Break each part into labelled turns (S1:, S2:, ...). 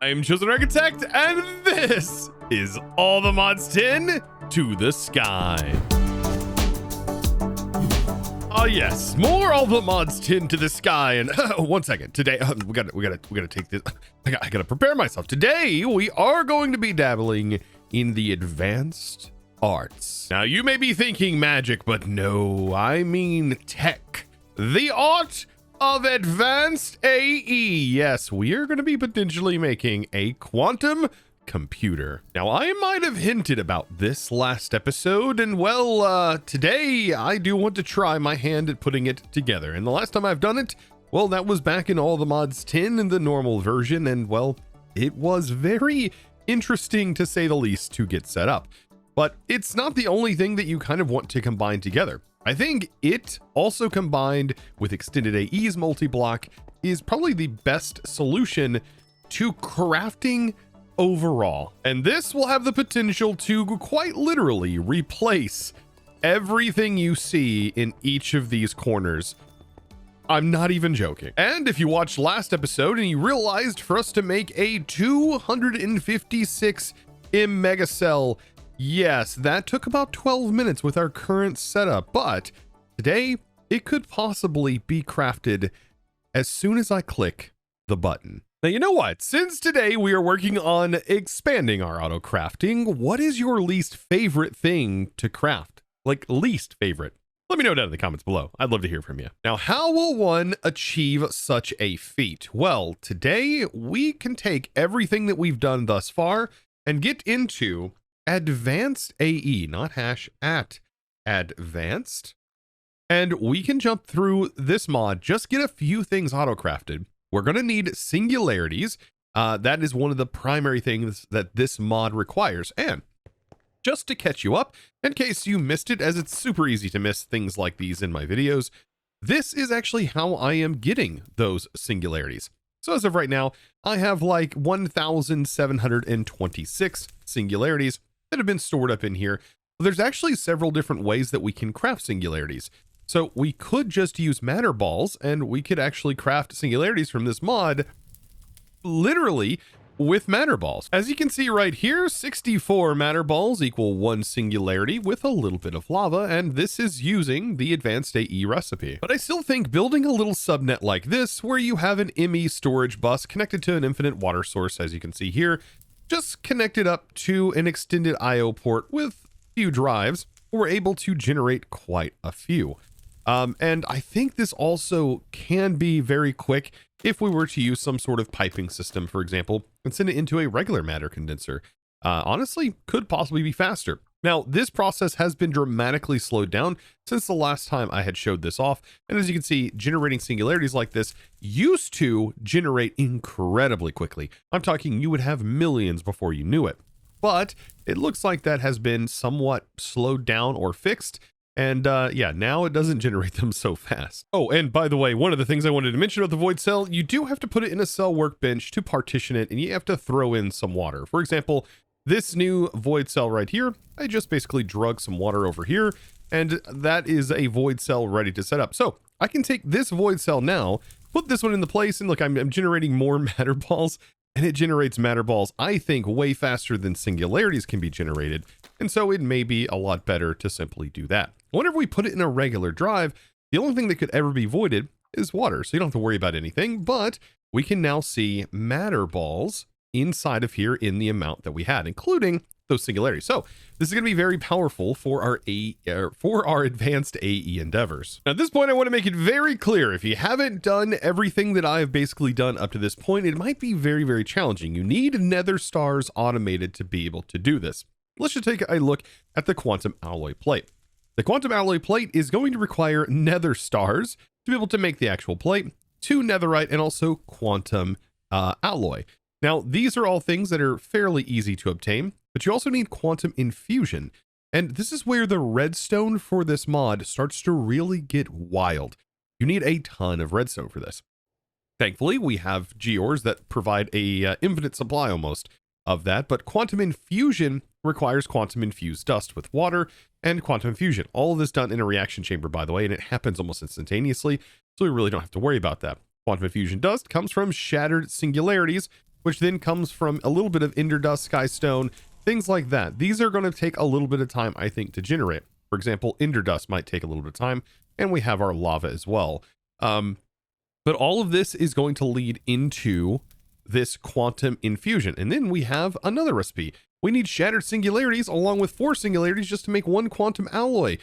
S1: I'm ChosenArchitect, and this is All the Mods 10 to the Sky. Oh yes, more All the Mods 10 to the Sky. And 1 second, today we gotta take this. I gotta prepare myself. Today we are going to be dabbling in the advanced arts. Now you may be thinking magic, but no, I mean tech. The art of AdvancedAE. Yes, we are going to be potentially making a quantum computer. Now, I might have hinted about this last episode, and well, today I do want to try my hand at putting it together. And the last time I've done it, well, that was back in All the Mods 10 in the normal version, and well, it was very interesting to say the least to get set up. But it's not the only thing that you kind of want to combine together. I think it also combined with AdvancedAE's multiblock is probably the best solution to crafting overall. And this will have the potential to quite literally replace everything you see in each of these corners. I'm not even joking. And if you watched last episode and you realized for us to make a 256 megacell, yes, that took about 12 minutes with our current setup, but today it could possibly be crafted as soon as I click the button. Now, you know what? Since today we are working on expanding our auto crafting, what is your least favorite thing to craft? Like least favorite? Let me know down in the comments below. I'd love to hear from you. Now, how will one achieve such a feat? Well, today we can take everything that we've done thus far and get into AdvancedAE, not hash at advanced. And we can jump through this mod, just get a few things auto-crafted. We're going to need singularities. That is one of the primary things that this mod requires. And just to catch you up, in case you missed it, as it's super easy to miss things like these in my videos, this is actually how I am getting those singularities. So as of right now, I have like 1,726 singularities that have been stored up in here. There's actually several different ways that we can craft singularities. So we could just use matter balls and we could actually craft singularities from this mod literally with matter balls. As you can see right here, 64 matter balls equal 1 singularity with a little bit of lava, and this is using the AdvancedAE recipe. But I still think building a little subnet like this, where you have an ME storage bus connected to an infinite water source, as you can see here, just connected up to an extended IO port with a few drives, we're able to generate quite a few. And I think this also can be very quick if we were to use some sort of piping system, for example, and send it into a regular matter condenser. Honestly, could possibly be faster. Now, this process has been dramatically slowed down since the last time I had showed this off. And as you can see, generating singularities like this used to generate incredibly quickly. I'm talking you would have millions before you knew it. But it looks like that has been somewhat slowed down or fixed. And yeah, now it doesn't generate them so fast. Oh, and by the way, one of the things I wanted to mention about the void cell, you do have to put it in a cell workbench to partition it, and you have to throw in some water. For example, this new void cell right here, I just basically drug some water over here, and that is a void cell ready to set up. So I can take this void cell now, put this one into place, and look, I'm generating more matter balls, and it generates matter balls, I think, way faster than singularities can be generated. And so it may be a lot better to simply do that. Whenever we put it in a regular drive, the only thing that could ever be voided is water. So you don't have to worry about anything, but we can now see matter balls inside of here in the amount that we had, including those singularities. So this is going to be very powerful for our AdvancedAE endeavors. Now, at this point, I want to make it very clear. If you haven't done everything that I've basically done up to this point, it might be very, very challenging. You need nether stars automated to be able to do this. Let's just take a look at the quantum alloy plate. The quantum alloy plate is going to require nether stars to be able to make the actual plate, 2 netherite, and also quantum alloy. Now, these are all things that are fairly easy to obtain, but you also need quantum infusion. And this is where the redstone for this mod starts to really get wild. You need a ton of redstone for this. Thankfully, we have gears that provide a infinite supply almost of that, but quantum infusion requires quantum infused dust with water and quantum fusion. All of this done in a reaction chamber, by the way, and it happens almost instantaneously, so we really don't have to worry about that. Quantum fusion dust comes from shattered singularities, which then comes from a little bit of ender dust, skystone, things like that. These are going to take a little bit of time, I think, to generate. For example, ender dust might take a little bit of time, and we have our lava as well. But all of this is going to lead into this quantum infusion. And then we have another recipe. We need shattered singularities along with 4 singularities just to make 1 quantum alloy.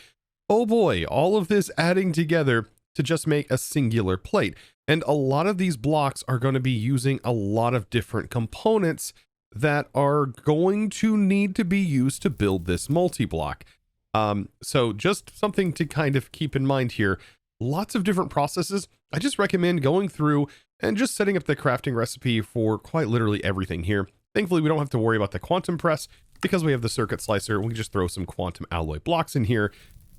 S1: Oh boy, all of this adding together to just make a singular plate. And a lot of these blocks are going to be using a lot of different components that are going to need to be used to build this multi-block. So just something to kind of keep in mind here. Lots of different processes. I just recommend going through and just setting up the crafting recipe for quite literally everything here. Thankfully, we don't have to worry about the quantum press because we have the circuit slicer. We can just throw some quantum alloy blocks in here.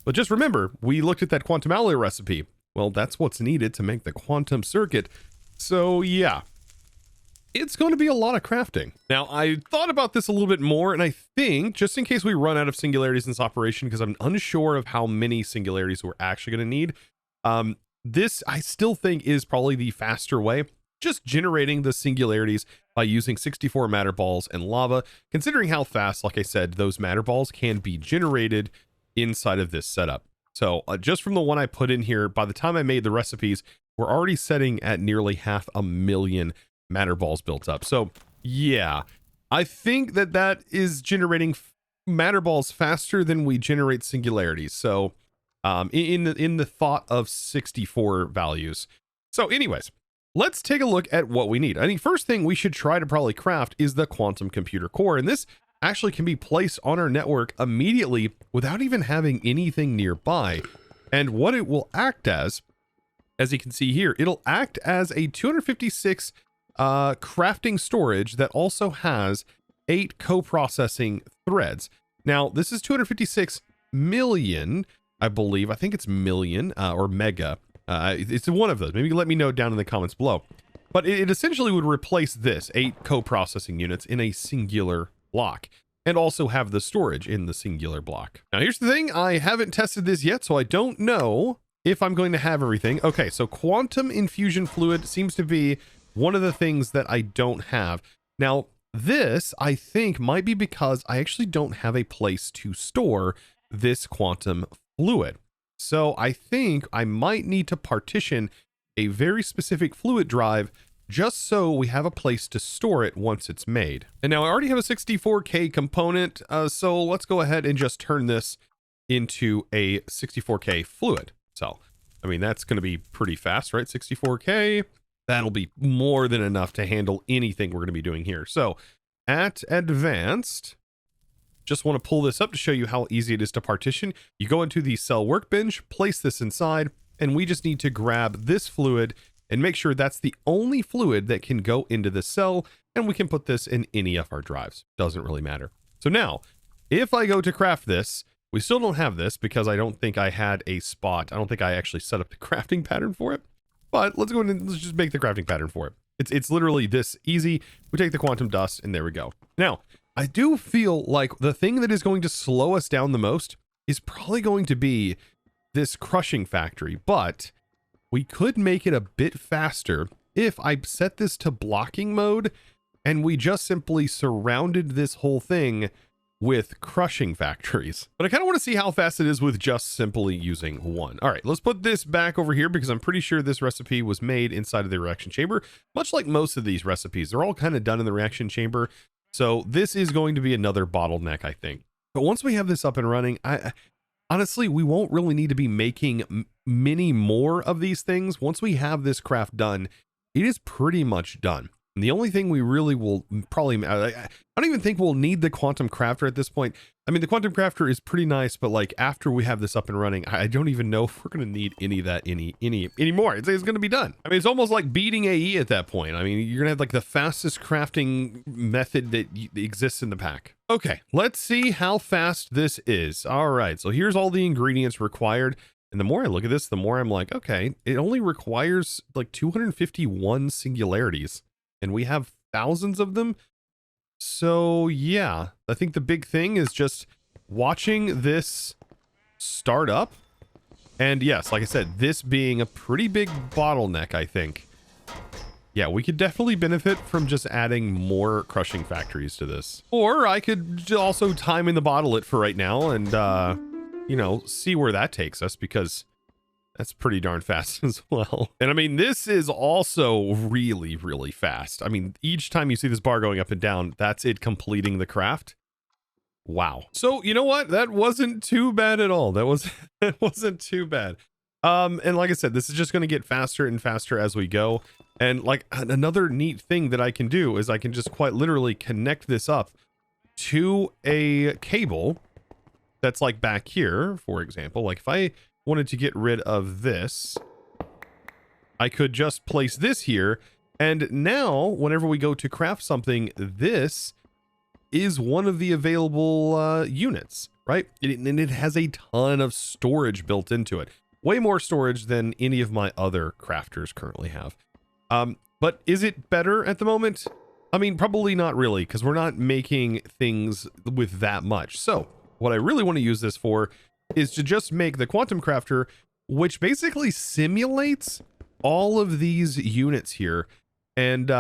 S1: But just remember, we looked at that quantum alloy recipe. Well, that's what's needed to make the quantum circuit. So yeah, it's going to be a lot of crafting. Now, I thought about this a little bit more, and I think just in case we run out of singularities in this operation, because I'm unsure of how many singularities we're actually going to need, this I still think is probably the faster way, just generating the singularities by using 64 matter balls and lava, considering how fast, like I said, those matter balls can be generated inside of this setup. So just from the one I put in here, by the time I made the recipes, we're already setting at nearly 500,000 matter balls built up. So yeah, I think that that is generating matter balls faster than we generate singularities. So in the thought of 64 values. So anyways, let's take a look at what we need. I think first thing we should try to probably craft is the quantum computer core. And this actually can be placed on our network immediately without even having anything nearby. And what it will act as you can see here, it'll act as a 256 crafting storage that also has 8 co-processing threads. Now, this is 256 million, I believe. I think it's million or mega. It's one of those. Maybe let me know down in the comments below. But it essentially would replace this 8 co-processing units in a singular block and also have the storage in the singular block. Now, here's the thing. I haven't tested this yet, so I don't know if I'm going to have everything. Okay, so quantum infusion fluid seems to be one of the things that I don't have. Now, this I think might be because I actually don't have a place to store this quantum fluid. So I think I might need to partition a very specific fluid drive just so we have a place to store it once it's made. And now I already have a 64K component, so let's go ahead and just turn this into a 64K fluid. So, I mean, that's going to be pretty fast, right? 64K, that'll be more than enough to handle anything we're going to be doing here. So at advanced, just want to pull this up to show you how easy it is to partition. You go into the cell workbench, place this inside, and we just need to grab this fluid and make sure that's the only fluid that can go into the cell, and we can put this in any of our drives. Doesn't really matter. So now, if I go to craft this, we still don't have this because I don't think I had a spot. I don't think I actually set up the crafting pattern for it, but let's go ahead and let's just make the crafting pattern for it. It's literally this easy. We take the quantum dust and there we go. Now, I do feel like the thing that is going to slow us down the most is probably going to be this crushing factory, but we could make it a bit faster if I set this to blocking mode and we just simply surrounded this whole thing with crushing factories. But I kind of want to see how fast it is with just simply using one. All right, let's put this back over here because I'm pretty sure this recipe was made inside of the reaction chamber. Much like most of these recipes, they're all kind of done in the reaction chamber. So this is going to be another bottleneck, I think. But once we have this up and running, honestly, we won't really need to be making many more of these things. Once we have this craft done, it is pretty much done. And the only thing we really will probably, I don't even think we'll need the quantum crafter at this point. I mean, the quantum crafter is pretty nice, but like after we have this up and running, I don't even know if we're going to need any of that anymore. It's going to be done. I mean, it's almost like beating AE at that point. I mean, you're going to have like the fastest crafting method that exists in the pack. Okay, let's see how fast this is. All right, so here's all the ingredients required. And the more I look at this, the more I'm like, okay, it only requires like 251 singularities. And we have thousands of them. So yeah, I think the big thing is just watching this start up. And yes, like I said, this being a pretty big bottleneck, I think. Yeah, we could definitely benefit from just adding more crushing factories to this. Or I could also time in the bottle it for right now and, you know, see where that takes us, because that's pretty darn fast as well. And I mean, this is also really, really fast. I mean, each time you see this bar going up and down, that's it completing the craft. Wow. So you know what? That wasn't too bad at all. That wasn't too bad. And like I said, this is just going to get faster and faster as we go. And like another neat thing that I can do is I can just quite literally connect this up to a cable that's like back here, for example. Like if I wanted to get rid of this, I could just place this here. And now whenever we go to craft something, this is one of the available units, right? And it has a ton of storage built into it. Way more storage than any of my other crafters currently have. But is it better at the moment? I mean, probably not really, because we're not making things with that much. So what I really want to use this for is to just make the quantum crafter, which basically simulates all of these units here. And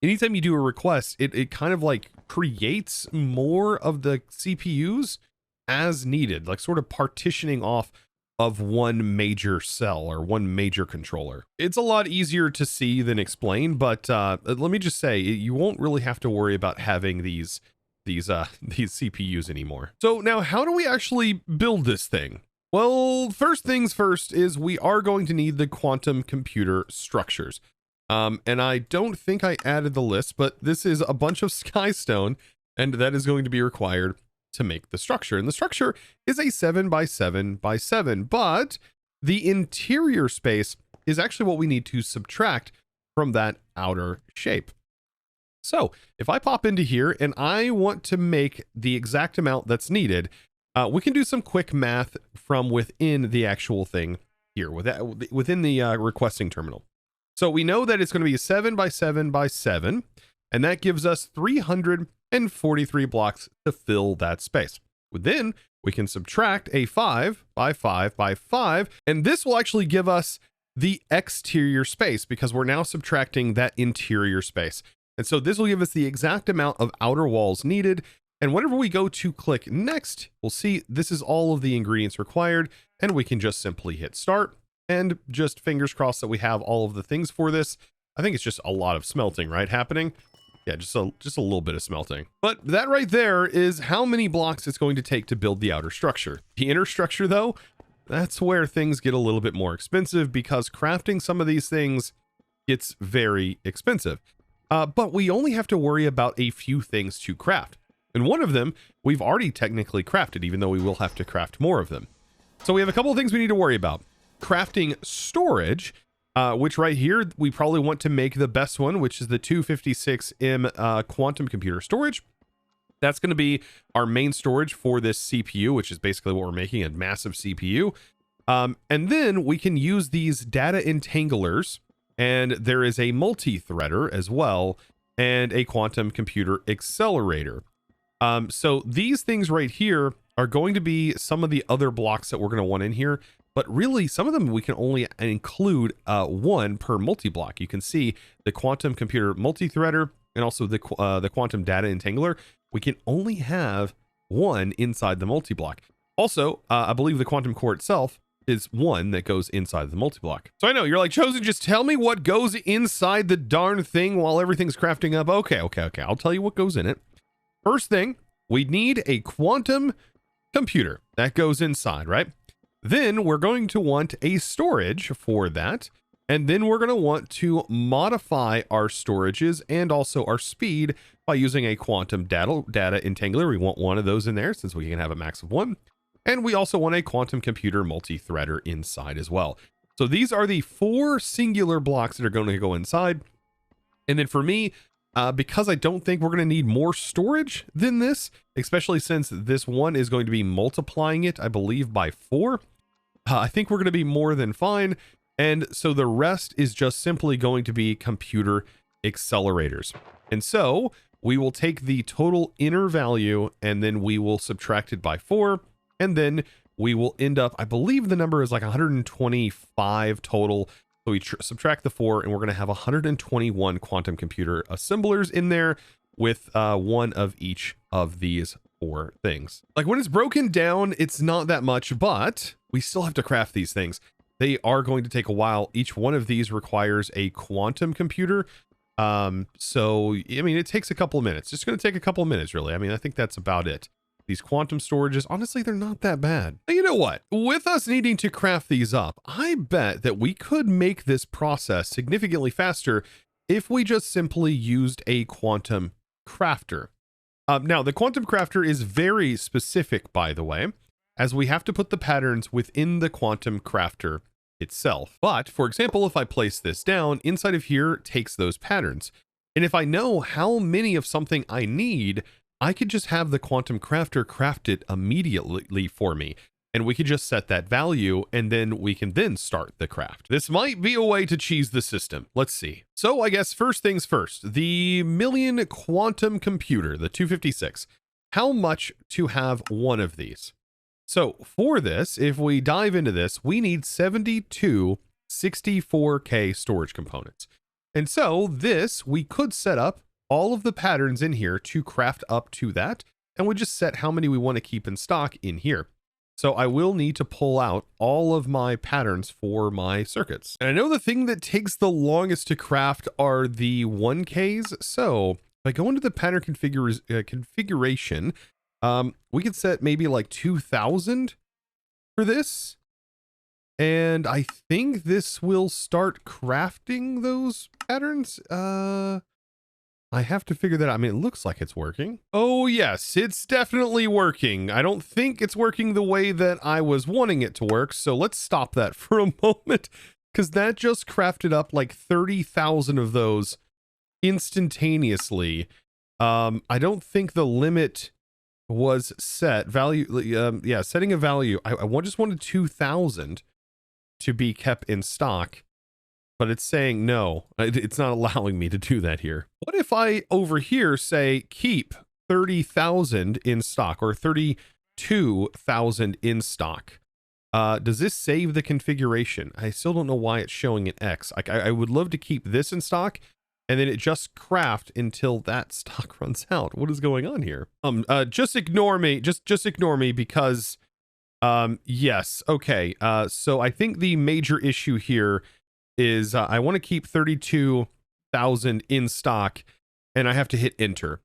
S1: anytime you do a request, it kind of like creates more of the CPUs as needed, like sort of partitioning off of one major cell or one major controller. It's a lot easier to see than explain, but let me just say, you won't really have to worry about having these CPUs anymore. So now how do we actually build this thing? Well, first things first is we are going to need the quantum computer structures. And I don't think I added the list, but this is a bunch of skystone, and that is going to be required to make the structure. And the structure is a 7x7x7, but the interior space is actually what we need to subtract from that outer shape. So if I pop into here and I want to make the exact amount that's needed, we can do some quick math from within the actual thing here, within the requesting terminal. So we know that it's going to be a 7x7x7, and that gives us 343 blocks to fill that space. Then we can subtract a 5x5x5, and this will actually give us the exterior space because we're now subtracting that interior space. And so this will give us the exact amount of outer walls needed. And whenever we go to click next, we'll see this is all of the ingredients required, and we can just simply hit start and just fingers crossed that we have all of the things for this. I think it's just a lot of smelting, right, happening? Yeah, just a little bit of smelting. But that right there is how many blocks it's going to take to build the outer structure. The inner structure, though, that's where things get a little bit more expensive because crafting some of these things gets very expensive. But we only have to worry about a few things to craft. And one of them we've already technically crafted, even though we will have to craft more of them. So we have a couple of things we need to worry about. Crafting storage, which right here, we probably want to make the best one, which is the 256M quantum computer storage. That's going to be our main storage for this CPU, which is basically what we're making, a massive CPU. And then we can use these data entanglers, and there is a multi-threader as well, and a quantum computer accelerator. So these things right here are going to be some of the other blocks that we're going to want in here. But really, some of them we can only include one per multi-block. You can see the quantum computer multi-threader and also the quantum data entangler. We can only have one inside the multi-block. Also, I believe the quantum core itself is one that goes inside the multi-block. So I know you're like, Chosen, just tell me what goes inside the darn thing while everything's crafting up. Okay. I'll tell you what goes in it. First thing, we need a quantum computer that goes inside, right? Then we're going to want a storage for that. And then we're going to want to modify our storages and also our speed by using a quantum data entangler. We want one of those in there since we can have a max of one. And we also want a quantum computer multi-threader inside as well. So these are the 4 singular blocks that are going to go inside. And then for me, because I don't think we're going to need more storage than this, especially since this one is going to be multiplying it, I believe, by 4. I think we're going to be more than fine. And so the rest is just simply going to be computer accelerators. And so we will take the total inner value and then we will subtract it by 4. And then we will end up, I believe the number is like 125 total So we subtract the 4, and we're going to have 121 quantum computer assemblers in there with one of each of these 4 things. Like when it's broken down, it's not that much, but we still have to craft these things. They are going to take a while. Each one of these requires a quantum computer. So, I mean, it takes a couple of minutes. It's going to take a couple of minutes, really. I mean, I think that's about it. These quantum storages, honestly, they're not that bad. Now, you know what? With us needing to craft these up, I bet that we could make this process significantly faster if we just simply used a quantum crafter. Now, the quantum crafter is very specific, by the way, as we have to put the patterns within the quantum crafter itself. But, for example, if I place this down, inside of here takes those patterns. And if I know how many of something I need, I could just have the quantum crafter craft it immediately for me. And we could just set that value, and then we can then start the craft. This might be a way to cheese the system. Let's see. So I guess first things first, the million quantum computer, the 256, how much to have one of these? So for this, if we dive into this, we need 72 64K storage components. And so this, we could set up all of the patterns in here to craft up to that, and we just set how many we want to keep in stock in here. So I will need to pull out all of my patterns for my circuits. And I know the thing that takes the longest to craft are the 1Ks. So if I go into the pattern configuration, we could set maybe like 2000 for this. And I think this will start crafting those patterns. I have to figure that out. I mean, it looks like it's working. Oh yes, it's definitely working. I don't think it's working the way that I was wanting it to work. So let's stop that for a moment, because that just crafted up like 30,000 of those instantaneously. I don't think the limit was set. Value, yeah, setting a value. I just wanted 2,000 to be kept in stock. But it's saying no, it's not allowing me to do that here. What if I over here say keep 30,000 in stock or 32,000 in stock? Does this save the configuration? I still don't know why it's showing an X. I would love to keep this in stock and then it just craft until that stock runs out. What is going on here? Just ignore me. Just ignore me because, yes. Okay. So I think the major issue here is I want to keep 32,000 in stock and I have to hit enter.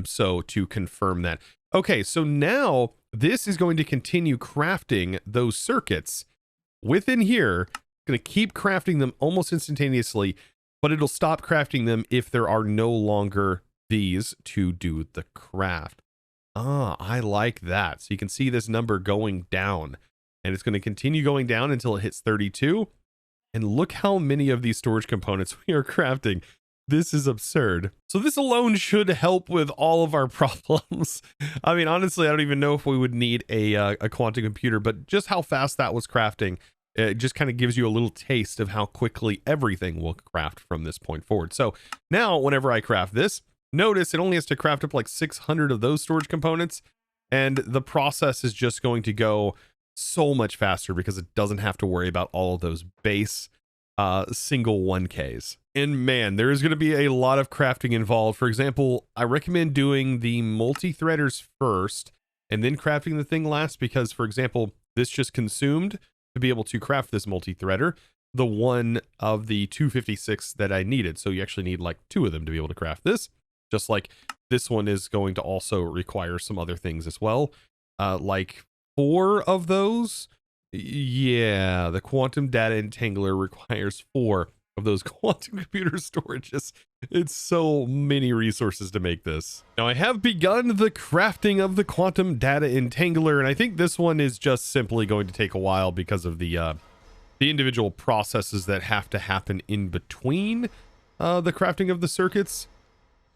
S1: So to confirm that. Okay, so now this is going to continue crafting those circuits within here. Going to keep crafting them almost instantaneously, but it'll stop crafting them if there are no longer these to do the craft. Ah, I like that. So you can see this number going down and it's going to continue going down until it hits 32. And look how many of these storage components we are crafting. This is absurd. So this alone should help with all of our problems. I mean, honestly, I don't even know if we would need a quantum computer, but just how fast that was crafting, it just kind of gives you a little taste of how quickly everything will craft from this point forward. So now whenever I craft this, notice it only has to craft up like 600 of those storage components. And the process is just going to go so much faster because it doesn't have to worry about all of those base single 1Ks. And man, there is going to be a lot of crafting involved. For example, I recommend doing the multi-threaders first and then crafting the thing last because, for example, this just consumed to be able to craft this multi-threader the one of the 256 that I needed. So you actually need like 2 of them to be able to craft this, just like this one is going to also require some other things as well, like 4 of those. Yeah, the quantum data entangler requires 4 of those quantum computer storages. It's so many resources to make this. Now I have begun the crafting of the quantum data entangler, and I think this one is just simply going to take a while because of the individual processes that have to happen in between the crafting of the circuits.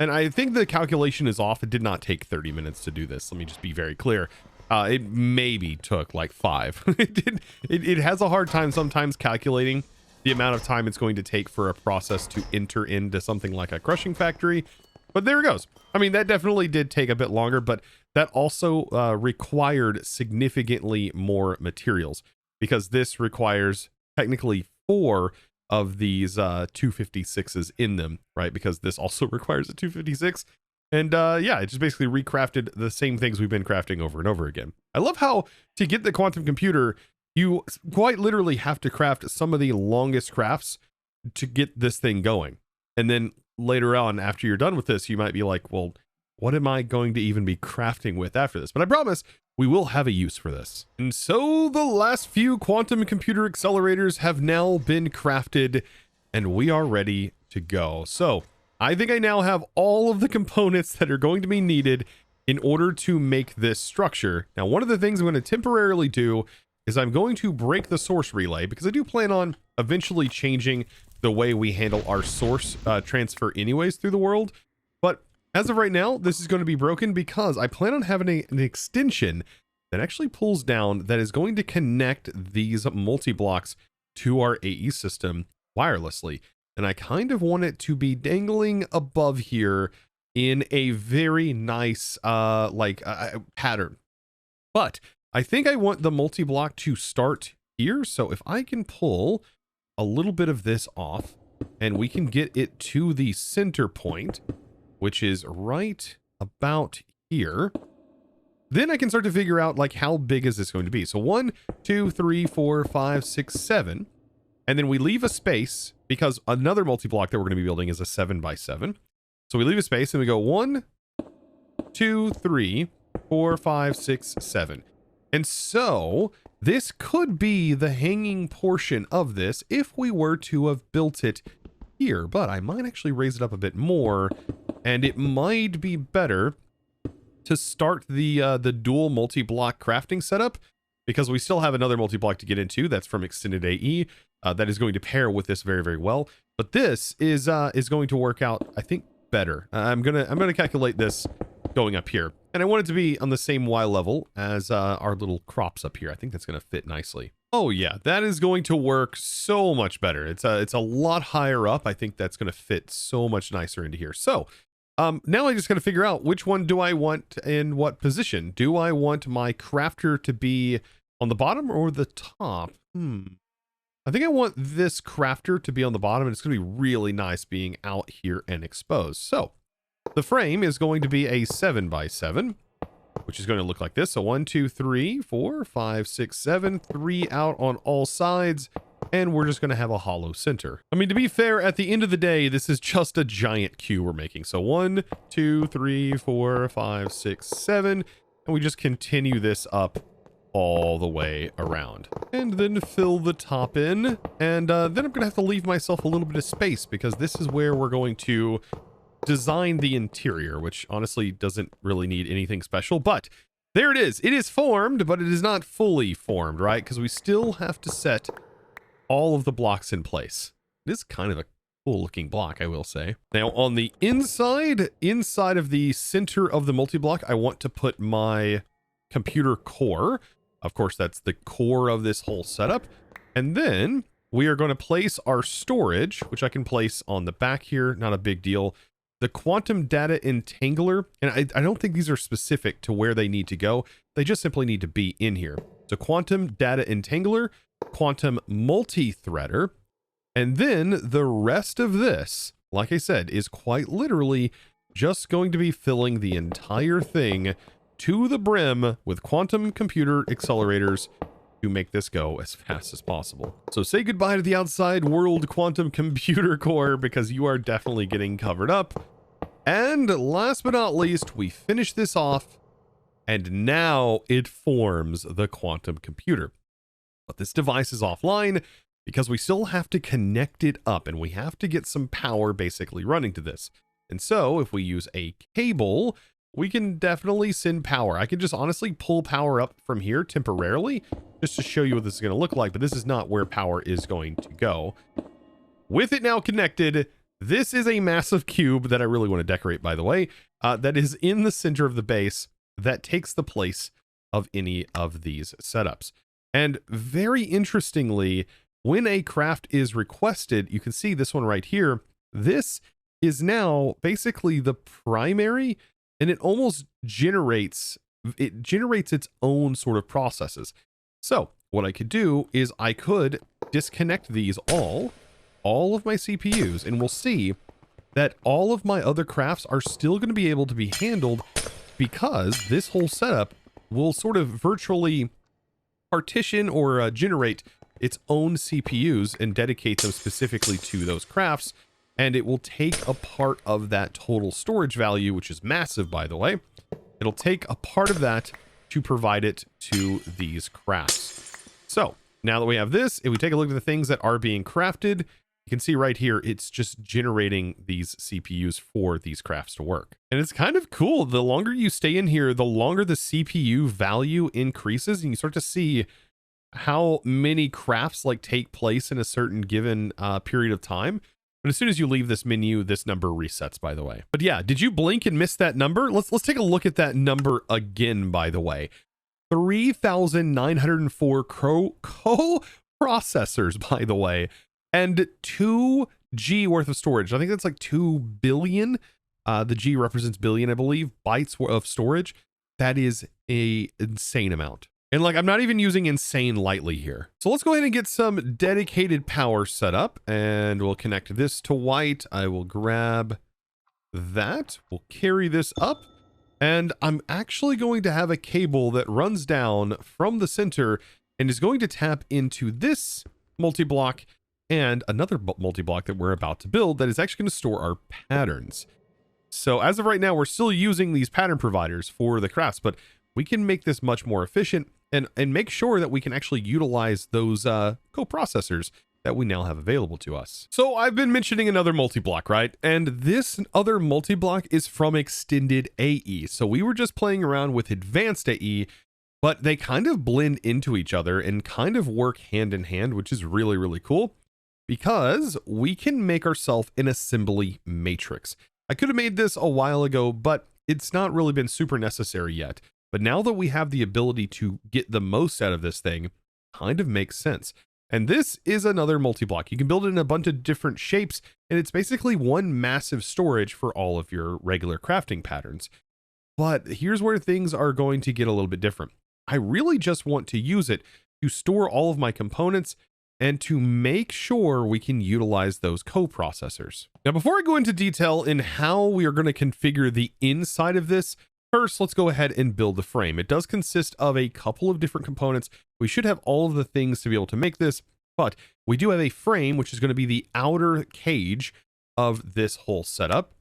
S1: And I think the calculation is off. It did not take 30 minutes to do this. Let me just be very clear. It maybe took like 5. It has a hard time sometimes calculating the amount of time it's going to take for a process to enter into something like a crushing factory. But there it goes. I mean, that definitely did take a bit longer, but that also required significantly more materials because this requires technically 4 of these 256s in them, right? Because this also requires a 256. And yeah, it just basically recrafted the same things we've been crafting over and over again. I love how to get the quantum computer, you quite literally have to craft some of the longest crafts to get this thing going. And then later on, after you're done with this, you might be like, well, what am I going to even be crafting with after this? But I promise we will have a use for this. And so the last few quantum computer accelerators have now been crafted and we are ready to go. So I think I now have all of the components that are going to be needed in order to make this structure. Now, one of the things I'm going to temporarily do is I'm going to break the source relay because I do plan on eventually changing the way we handle our source transfer anyways through the world. But as of right now, this is going to be broken because I plan on having an extension that actually pulls down that is going to connect these multi-blocks to our AE system wirelessly. And I kind of want it to be dangling above here in a very nice pattern. But I think I want the multi-block to start here. So if I can pull a little bit of this off and we can get it to the center point, which is right about here, then I can start to figure out like how big is this going to be. So 1, 2, 3, 4, 5, 6, 7. And then we leave a space because another multi-block that we're going to be building is a 7x7. So we leave a space and we go 1, 2, 3, 4, 5, 6, 7. And so this could be the hanging portion of this if we were to have built it here, but I might actually raise it up a bit more, and it might be better to start the dual multi-block crafting setup because we still have another multi-block to get into that's from AdvancedAE that is going to pair with this very, very well. But this is going to work out, I think, better. I'm gonna calculate this going up here, and I want it to be on the same Y level as our little crops up here. I think that's going to fit nicely. Oh yeah, that is going to work so much better. It's a lot higher up. I think that's going to fit so much nicer into here. So now I just got to figure out which one do I want in what position. Do I want my crafter to be on the bottom or the top? I think I want this crafter to be on the bottom, and it's going to be really nice being out here and exposed. So the frame is going to be a 7x7, which is going to look like this. So 1, 2, 3, 4, 5, 6, 7, 3 out on all sides. And we're just going to have a hollow center. I mean, to be fair, at the end of the day, this is just a giant cube we're making. So 1, 2, 3, 4, 5, 6, 7. And we just continue this up all the way around. And then fill the top in. And then I'm going to have to leave myself a little bit of space because this is where we're going to design the interior, which honestly doesn't really need anything special, but there it is. It is formed, but it is not fully formed, right? Because we still have to set all of the blocks in place. It is kind of a cool looking block, I will say. Now on the inside of the center of the multi-block, I want to put my computer core. Of course, that's the core of this whole setup. And then we are going to place our storage, which I can place on the back here. Not a big deal. The quantum data entangler, and I don't think these are specific to where they need to go. They just simply need to be in here. So quantum data entangler, quantum multi-threader, and then the rest of this, like I said, is quite literally just going to be filling the entire thing to the brim with quantum computer accelerators to make this go as fast as possible. So say goodbye to the outside world quantum computer core because you are definitely getting covered up. And last but not least, we finish this off and now it forms the quantum computer. But this device is offline because we still have to connect it up and we have to get some power basically running to this. And so if we use a cable, we can definitely send power. I can just honestly pull power up from here temporarily just to show you what this is going to look like, but this is not where power is going to go. With it now connected, this is a massive cube that I really want to decorate, by the way, that is in the center of the base that takes the place of any of these setups. And very interestingly, when a craft is requested, you can see this one right here. This is now basically the primary, and it almost generates its own sort of processes. So what I could do is I could disconnect these all all of my CPUs, and we'll see that all of my other crafts are still going to be able to be handled because this whole setup will sort of virtually partition or generate its own CPUs and dedicate them specifically to those crafts. And it will take a part of that total storage value, which is massive, by the way. It'll take a part of that to provide it to these crafts. So now that we have this, if we take a look at the things that are being crafted, you can see right here, it's just generating these CPUs for these crafts to work. And it's kind of cool. The longer you stay in here, the longer the CPU value increases, and you start to see how many crafts like take place in a certain given period of time. But as soon as you leave this menu, this number resets, by the way. But yeah, did you blink and miss that number? Let's take a look at that number again, by the way. 3,904 co-processors, by the way. And 2 G worth of storage. I think that's like 2 billion. The G represents billion, I believe, bytes of storage. That is a insane amount. And like, I'm not even using insane lightly here. So let's go ahead and get some dedicated power set up, and we'll connect this to white. I will grab that. We'll carry this up, and I'm actually going to have a cable that runs down from the center and is going to tap into this multi-block and another multi-block that we're about to build that is actually going to store our patterns. So as of right now, we're still using these pattern providers for the crafts, but we can make this much more efficient and make sure that we can actually utilize those co-processors that we now have available to us. So I've been mentioning another multi-block, right? And this other multi-block is from AdvancedAE. So we were just playing around with AdvancedAE, but they kind of blend into each other and kind of work hand in hand, which is really, really cool, because we can make ourselves an assembly matrix. I could have made this a while ago, but it's not really been super necessary yet. But now that we have the ability to get the most out of this thing, kind of makes sense. And this is another multi-block. You can build it in a bunch of different shapes, and it's basically one massive storage for all of your regular crafting patterns. But here's where things are going to get a little bit different. I really just want to use it to store all of my components and to make sure we can utilize those co-processors. Now, before I go into detail in how we are going to configure the inside of this, first, let's go ahead and build the frame. It does consist of a couple of different components. We should have all of the things to be able to make this, but we do have a frame, which is going to be the outer cage of this whole setup,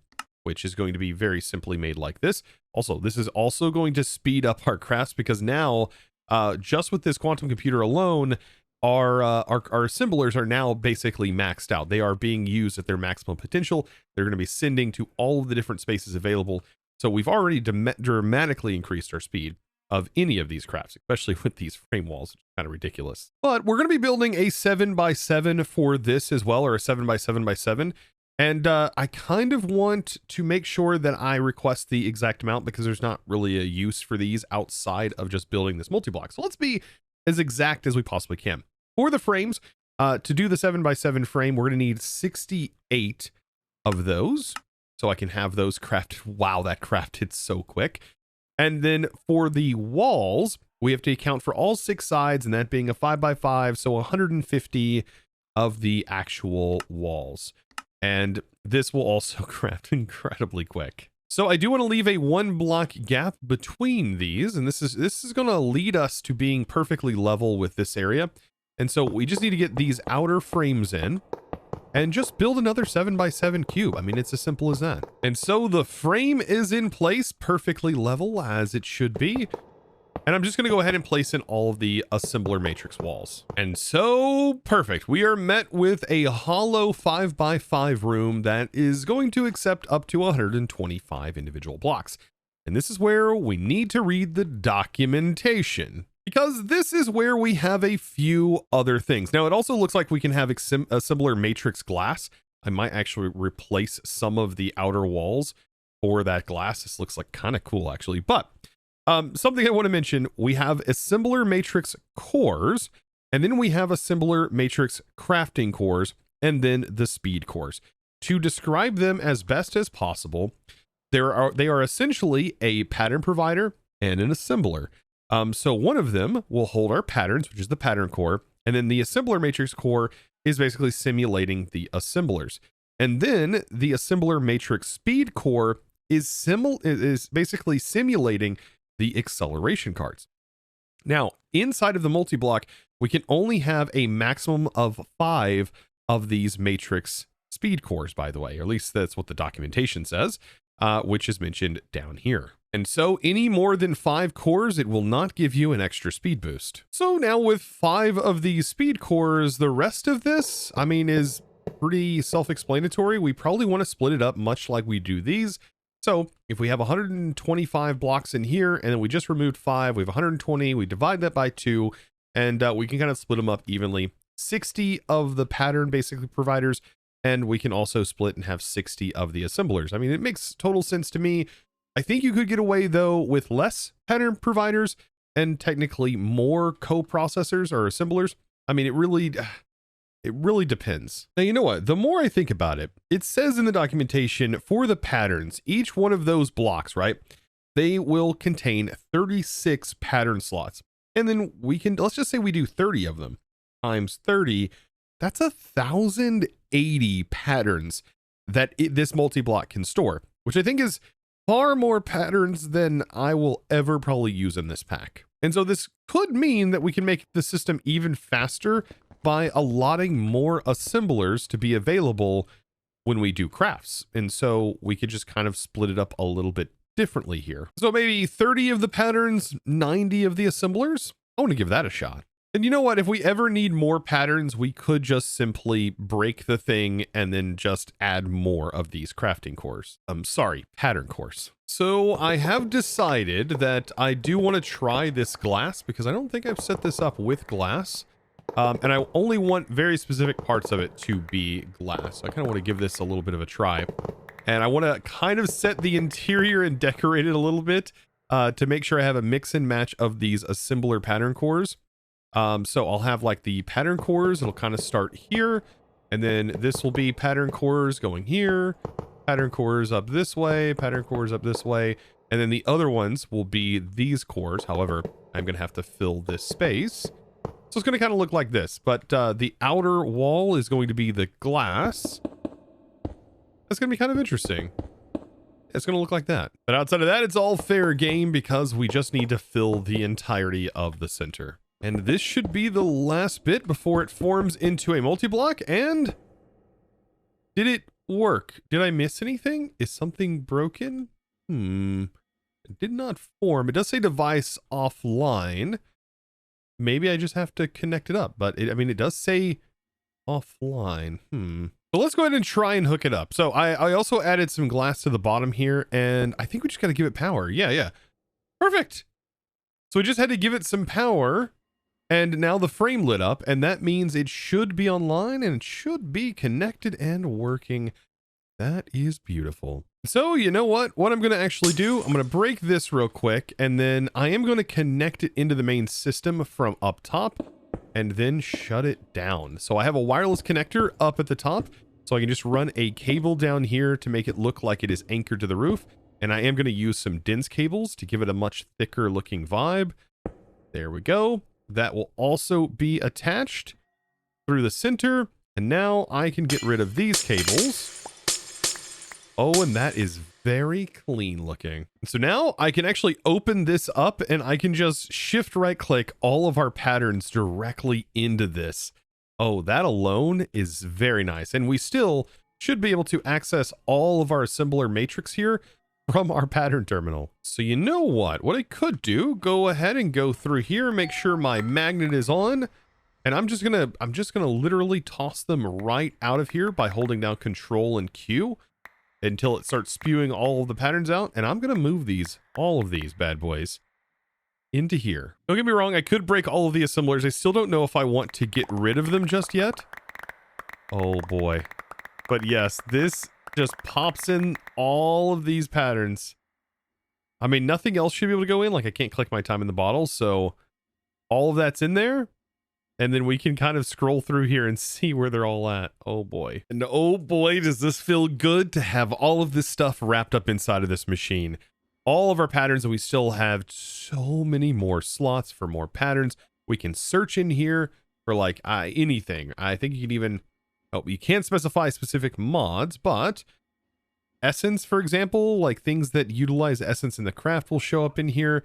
S1: which is going to be very simply made like this. Also, this is also going to speed up our crafts because now, just with this quantum computer alone, our assemblers are now basically maxed out. They are being used at their maximum potential. They're going to be sending to all of the different spaces available. So we've already dramatically increased our speed of any of these crafts, especially with these frame walls, which is kind of ridiculous. But we're going to be building a 7x7 for this as well, or a 7x7x7. And I kind of want to make sure that I request the exact amount because there's not really a use for these outside of just building this multi-block. So let's be as exact as we possibly can. For the frames, to do the 7x7 frame, we're going to need 68 of those. So I can have those crafted. Wow, that crafted so quick. And then for the walls, we have to account for all 6 sides, and that being a 5x5, so 150 of the actual walls. And this will also craft incredibly quick. So I do want to leave a 1 block gap between these, and this is going to lead us to being perfectly level with this area. And so we just need to get these outer frames in and just build another 7x7 cube. I mean, it's as simple as that. And so the frame is in place, perfectly level as it should be. And I'm just going to go ahead and place in all of the assembler matrix walls. And so perfect. We are met with a hollow 5x5 room that is going to accept up to 125 individual blocks. And this is where we need to read the documentation, because this is where we have a few other things. Now, it also looks like we can have assembler matrix glass. I might actually replace some of the outer walls for that glass. This looks like kind of cool, actually. But something I want to mention, we have assembler matrix cores, and then we have assembler matrix crafting cores, and then the speed cores. To describe them as best as possible, they are essentially a pattern provider and an assembler. So one of them will hold our patterns, which is the pattern core, and then the assembler matrix core is basically simulating the assemblers. And then the assembler matrix speed core is basically simulating the acceleration cards. Now, inside of the multi-block, we can only have a maximum of 5 of these matrix speed cores, by the way, or at least that's what the documentation says, which is mentioned down here. And so any more than 5 cores, it will not give you an extra speed boost. So now with 5 of these speed cores, the rest of this, I mean, is pretty self-explanatory. We probably want to split it up much like we do these. So if we have 125 blocks in here and then we just removed 5, we have 120, we divide that by 2, and we can kind of split them up evenly. 60 of the pattern basically providers, and we can also split and have 60 of the assemblers. I mean, it makes total sense to me. I think you could get away though with less pattern providers and technically more co-processors or assemblers. I mean, it really depends. Now, you know what? The more I think about it, it says in the documentation for the patterns, each one of those blocks, right? They will contain 36 pattern slots. And then we can, let's just say we do 30 of them times 30. That's 1,080 patterns that this multi-block can store, which I think is far more patterns than I will ever probably use in this pack. And so this could mean that we can make the system even faster by allotting more assemblers to be available when we do crafts. And so we could just kind of split it up a little bit differently here. So maybe 30 of the patterns, 90 of the assemblers. I want to give that a shot. And you know what? If we ever need more patterns, we could just simply break the thing and then just add more of these crafting cores. Pattern cores. So I have decided that I do want to try this glass because I don't think I've set this up with glass. And I only want very specific parts of it to be glass. So I kind of want to give this a little bit of a try. And I want to kind of set the interior and decorate it a little bit to make sure I have a mix and match of these assembler pattern cores. So I'll have like the pattern cores. It'll kind of start here. And then this will be pattern cores going here. Pattern cores up this way. Pattern cores up this way. And then the other ones will be these cores. However, I'm going to have to fill this space. So it's going to kind of look like this, but the outer wall is going to be the glass. That's going to be kind of interesting. It's going to look like that. But outside of that, it's all fair game because we just need to fill the entirety of the center. And this should be the last bit before it forms into a multi-block. And did it work? Did I miss anything? Is something broken? It did not form. It does say device offline. Maybe I just have to connect it up, but I mean, it does say offline. So let's go ahead and try and hook it up. So I also added some glass to the bottom here, and I think we just got to give it power. Yeah. Perfect. So we just had to give it some power, and now the frame lit up, and that means it should be online and it should be connected and working. That is beautiful. So you know what I'm going to actually do? I'm going to break this real quick, and then I am going to connect it into the main system from up top and then shut it down. So I have a wireless connector up at the top, so I can just run a cable down here to make it look like it is anchored to the roof. And I am going to use some dense cables to give it a much thicker looking vibe. There we go. That will also be attached through the center. And now I can get rid of these cables. Oh, and that is very clean looking. So now I can actually open this up and I can just shift right click all of our patterns directly into this. Oh, that alone is very nice. And we still should be able to access all of our assembler matrix here from our pattern terminal. So you know what I could do, go ahead and go through here, make sure my magnet is on. And I'm just gonna literally toss them right out of here by holding down Control and Q until it starts spewing all of the patterns out. And I'm going to move all of these bad boys into here. Don't get me wrong. I could break all of the assemblers. I still don't know if I want to get rid of them just yet. Oh boy. But yes, this just pops in all of these patterns. I mean, nothing else should be able to go in. Like I can't click my time in the bottle. So all of that's in there. And then we can kind of scroll through here and see where they're all at. Oh boy. And oh boy, does this feel good to have all of this stuff wrapped up inside of this machine. All of our patterns, and we still have so many more slots for more patterns. We can search in here. for like anything. I think you can even, oh, you can't specify specific mods, but essence, for example, like things that utilize essence in the craft will show up in here.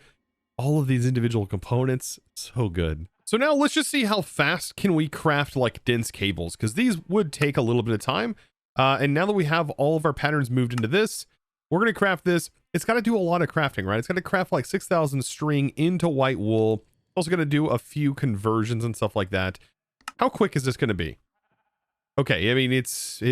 S1: All of these individual components, so good. So now let's just see how fast can we craft like dense cables, because these would take a little bit of time. And now that we have all of our patterns moved into this, we're going to craft this. It's got to do a lot of crafting, right? It's got to craft like 6,000 string into white wool. It's also going to do a few conversions and stuff like that. How quick is this going to be? Okay, I mean, it's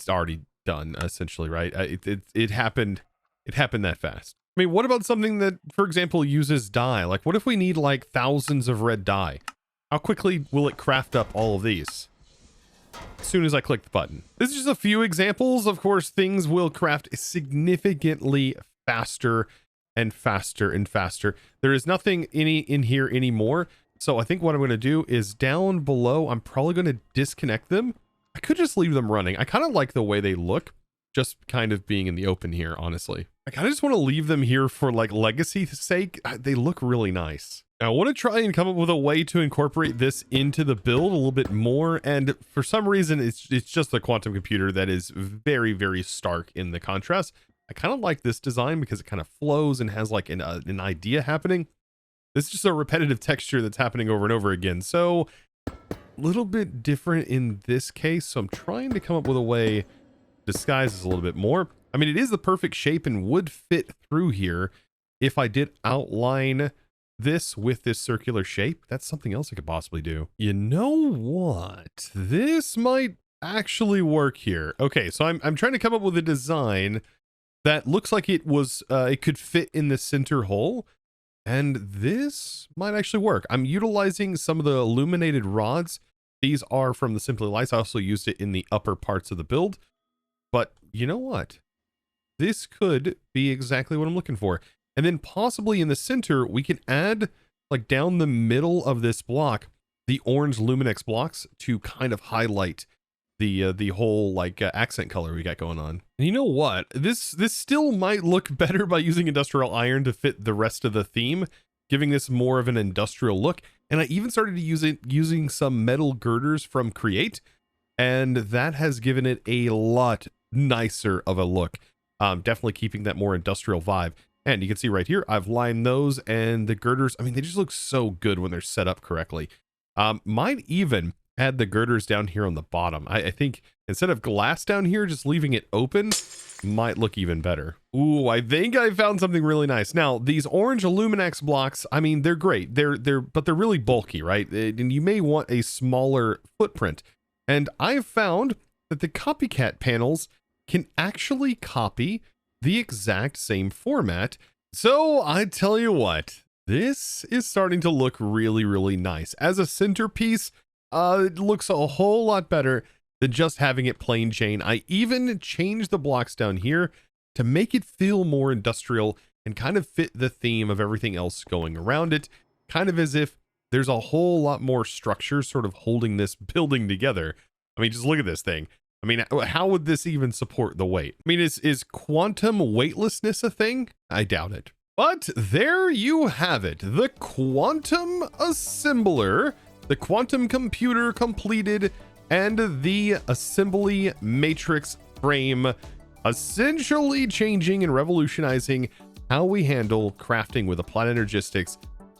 S1: already done essentially, right? It happened that fast. I mean, what about something that, for example, uses dye? Like, what if we need like thousands of red dye? How quickly will it craft up all of these? As soon as I click the button. This is just a few examples. Of course, things will craft significantly faster and faster and faster. There is nothing in here anymore. So I think what I'm going to do is down below, I'm probably going to disconnect them. I could just leave them running. I kind of like the way they look, just kind of being in the open here, honestly. I kind of just want to leave them here for like legacy's sake. They look really nice. Now, I want to try and come up with a way to incorporate this into the build a little bit more. And for some reason, it's just a quantum computer that is very, very stark in the contrast. I kind of like this design because it kind of flows and has like an idea happening. This is just a repetitive texture that's happening over and over again. So a little bit different in this case. So I'm trying to come up with a way to disguise this a little bit more. I mean, it is the perfect shape and would fit through here if I did outline this with this circular shape. That's something else I could possibly do. You know what? This might actually work here. Okay, so I'm trying to come up with a design that looks like it was it could fit in the center hole, and this might actually work. I'm utilizing some of the illuminated rods. These are from the Simply Lights. I also used it in the upper parts of the build, but you know what? This could be exactly what I'm looking for. And then possibly in the center, we can add like down the middle of this block, the orange Luminex blocks to kind of highlight the whole like accent color we got going on. And you know what? This still might look better by using industrial iron to fit the rest of the theme, giving this more of an industrial look. And I even started to use it using some metal girders from Create, and that has given it a lot nicer of a look. Definitely keeping that more industrial vibe. And you can see right here, I've lined those, and the girders, I mean, they just look so good when they're set up correctly. Might even add the girders down here on the bottom. I think instead of glass down here, just leaving it open might look even better. Ooh, I think I found something really nice. Now, these orange Luminex blocks, I mean, they're great. But they're really bulky, right? And you may want a smaller footprint. And I've found that the copycat panels can actually copy the exact same format. So I tell you what, this is starting to look really, really nice. As a centerpiece, it looks a whole lot better than just having it plain Jane. I even changed the blocks down here to make it feel more industrial and kind of fit the theme of everything else going around it, kind of as if there's a whole lot more structure sort of holding this building together. I mean, just look at this thing. I mean, how would this even support the weight? I mean, is quantum weightlessness a thing? I doubt it. But there you have it. The quantum assembler, the quantum computer completed, and the assembly matrix frame, essentially changing and revolutionizing how we handle crafting with Applied Energistics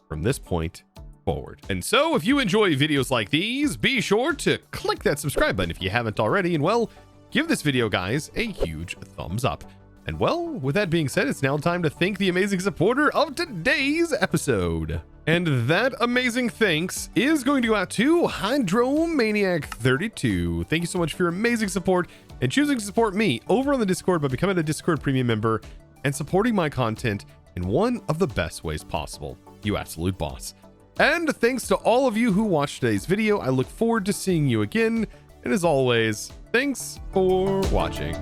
S1: from this point forward. And so if you enjoy videos like these, be sure to click that subscribe button if you haven't already, and well, give this video, guys, a huge thumbs up. And well, with that being said, it's now time to thank the amazing supporter of today's episode. And that amazing thanks is going to go out to Hydromaniac32. Thank you so much for your amazing support and choosing to support me over on the Discord by becoming a Discord premium member and supporting my content in one of the best ways possible. You absolute boss. And thanks to all of you who watched today's video. I look forward to seeing you again. And as always, thanks for watching.